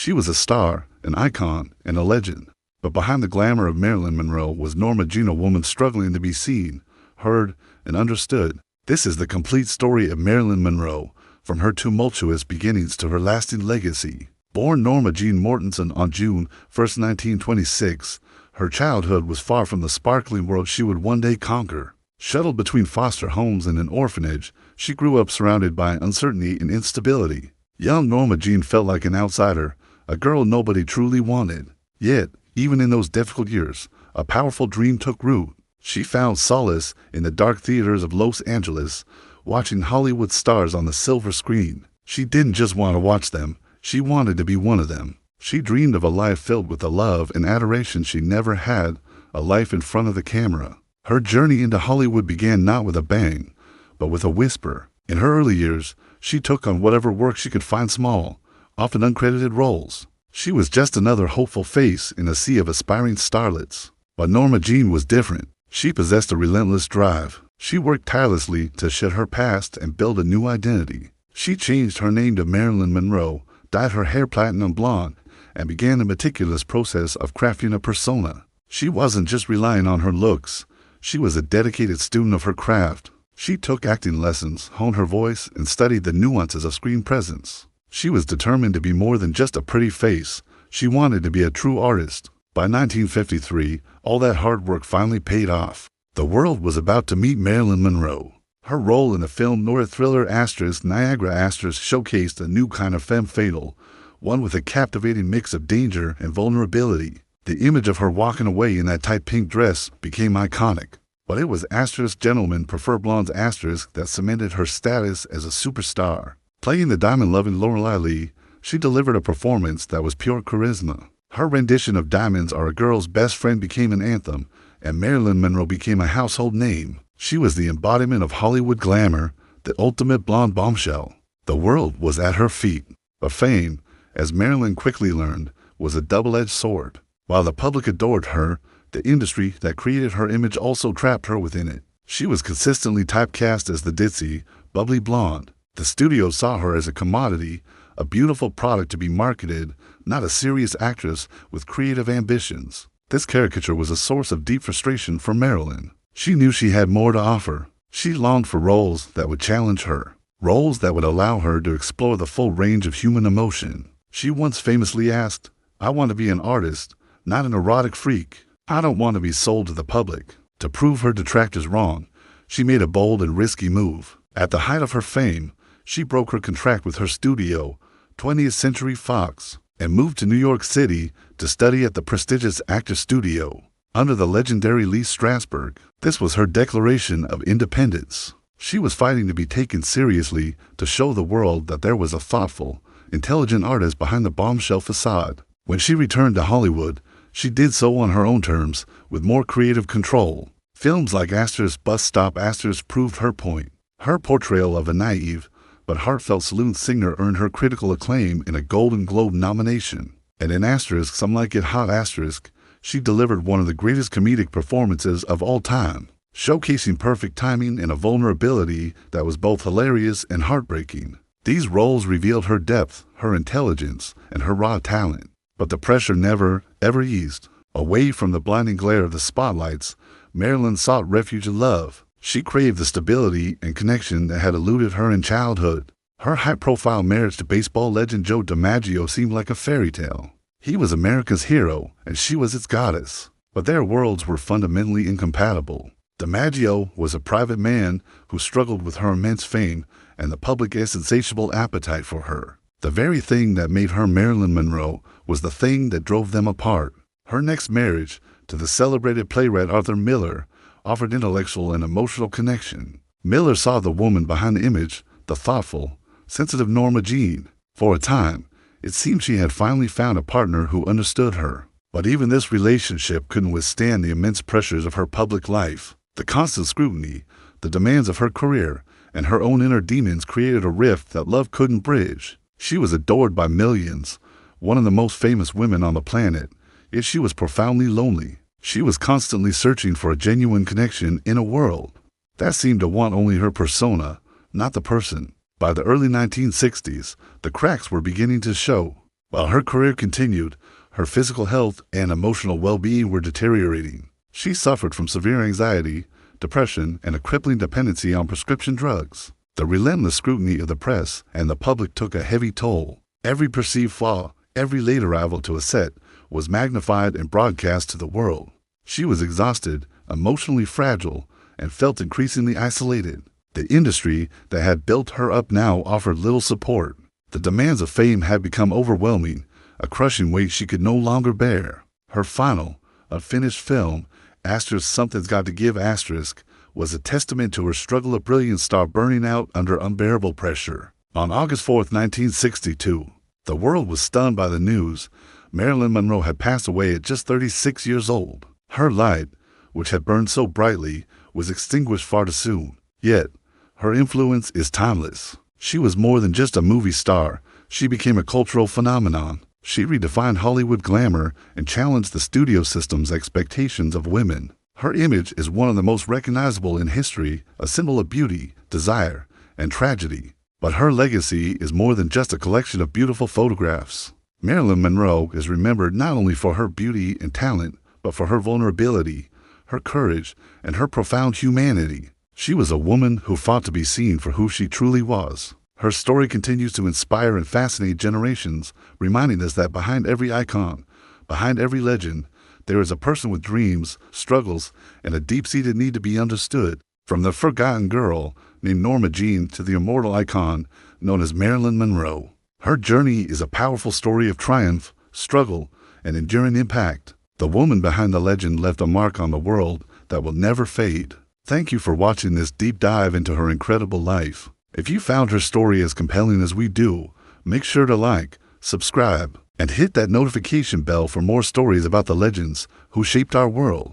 She was a star, an icon, and a legend. But behind the glamour of Marilyn Monroe was Norma Jeane, a woman struggling to be seen, heard, and understood. This is the complete story of Marilyn Monroe, from her tumultuous beginnings to her lasting legacy. Born Norma Jeane Mortensen on June 1, 1926, her childhood was far from the sparkling world she would one day conquer. Shuttled between foster homes and an orphanage, she grew up surrounded by uncertainty and instability. Young Norma Jeane felt like an outsider, a girl nobody truly wanted. Yet, even in those difficult years, a powerful dream took root. She found solace in the dark theaters of Los Angeles, watching Hollywood stars on the silver screen. She didn't just want to watch them, she wanted to be one of them. She dreamed of a life filled with the love and adoration she never had, a life in front of the camera. Her journey into Hollywood began not with a bang, but with a whisper. In her early years, she took on whatever work she could find, small, often uncredited roles. She was just another hopeful face in a sea of aspiring starlets. But Norma Jeane was different. She possessed a relentless drive. She worked tirelessly to shed her past and build a new identity. She changed her name to Marilyn Monroe, dyed her hair platinum blonde, and began the meticulous process of crafting a persona. She wasn't just relying on her looks. She was a dedicated student of her craft. She took acting lessons, honed her voice, and studied the nuances of screen presence. She was determined to be more than just a pretty face. She wanted to be a true artist. By 1953, all that hard work finally paid off. The world was about to meet Marilyn Monroe. Her role in the film noir thriller Niagara showcased a new kind of femme fatale, one with a captivating mix of danger and vulnerability. The image of her walking away in that tight pink dress became iconic. But it was gentlemen prefer blondes that cemented her status as a superstar. Playing the diamond-loving Lorelei Lee, she delivered a performance that was pure charisma. Her rendition of Diamonds Are a Girl's Best Friend became an anthem, and Marilyn Monroe became a household name. She was the embodiment of Hollywood glamour, the ultimate blonde bombshell. The world was at her feet. But fame, as Marilyn quickly learned, was a double-edged sword. While the public adored her, the industry that created her image also trapped her within it. She was consistently typecast as the ditzy, bubbly blonde. The studio saw her as a commodity, a beautiful product to be marketed, not a serious actress with creative ambitions. This caricature was a source of deep frustration for Marilyn. She knew she had more to offer. She longed for roles that would challenge her, roles that would allow her to explore the full range of human emotion. She once famously asked, "I want to be an artist, not an erotic freak. I don't want to be sold to the public." To prove her detractors wrong, she made a bold and risky move. At the height of her fame, she broke her contract with her studio, 20th Century Fox, and moved to New York City to study at the prestigious Actors Studio under the legendary Lee Strasberg. This was her declaration of independence. She was fighting to be taken seriously, to show the world that there was a thoughtful, intelligent artist behind the bombshell facade. When she returned to Hollywood, she did so on her own terms, with more creative control. Films like Bus Stop proved her point. Her portrayal of a naive but heartfelt saloon singer earned her critical acclaim in a Golden Globe nomination. And in Some Like It Hot she delivered one of the greatest comedic performances of all time, showcasing perfect timing and a vulnerability that was both hilarious and heartbreaking. These roles revealed her depth, her intelligence, and her raw talent. But the pressure never, ever eased. Away from the blinding glare of the spotlights, Marilyn sought refuge in love. She craved the stability and connection that had eluded her in childhood. Her high-profile marriage to baseball legend Joe DiMaggio seemed like a fairy tale. He was America's hero, and she was its goddess. But their worlds were fundamentally incompatible. DiMaggio was a private man who struggled with her immense fame and the public's insatiable appetite for her. The very thing that made her Marilyn Monroe was the thing that drove them apart. Her next marriage, to the celebrated playwright Arthur Miller, offered intellectual and emotional connection. Miller saw the woman behind the image, the thoughtful, sensitive Norma Jeane. For a time, it seemed she had finally found a partner who understood her. But even this relationship couldn't withstand the immense pressures of her public life. The constant scrutiny, the demands of her career, and her own inner demons created a rift that love couldn't bridge. She was adored by millions, one of the most famous women on the planet, yet she was profoundly lonely. She was constantly searching for a genuine connection in a world that seemed to want only her persona, not the person. By the early 1960s, the cracks were beginning to show. While her career continued, her physical health and emotional well-being were deteriorating. She suffered from severe anxiety, depression, and a crippling dependency on prescription drugs. The relentless scrutiny of the press and the public took a heavy toll. Every perceived flaw, every late arrival to a set, was magnified and broadcast to the world. She was exhausted, emotionally fragile, and felt increasingly isolated. The industry that had built her up now offered little support. The demands of fame had become overwhelming, a crushing weight she could no longer bear. Her final, unfinished film, Something's Got to Give, was a testament to her struggle of brilliant star burning out under unbearable pressure. On August 4, 1962, the world was stunned by the news. Marilyn Monroe had passed away at just 36 years old. Her light, which had burned so brightly, was extinguished far too soon. Yet, her influence is timeless. She was more than just a movie star. She became a cultural phenomenon. She redefined Hollywood glamour and challenged the studio system's expectations of women. Her image is one of the most recognizable in history, a symbol of beauty, desire, and tragedy. But her legacy is more than just a collection of beautiful photographs. Marilyn Monroe is remembered not only for her beauty and talent, but for her vulnerability, her courage, and her profound humanity. She was a woman who fought to be seen for who she truly was. Her story continues to inspire and fascinate generations, reminding us that behind every icon, behind every legend, there is a person with dreams, struggles, and a deep-seated need to be understood. From the forgotten girl named Norma Jeane to the immortal icon known as Marilyn Monroe. Her journey is a powerful story of triumph, struggle, and enduring impact. The woman behind the legend left a mark on the world that will never fade. Thank you for watching this deep dive into her incredible life. If you found her story as compelling as we do, make sure to like, subscribe, and hit that notification bell for more stories about the legends who shaped our world.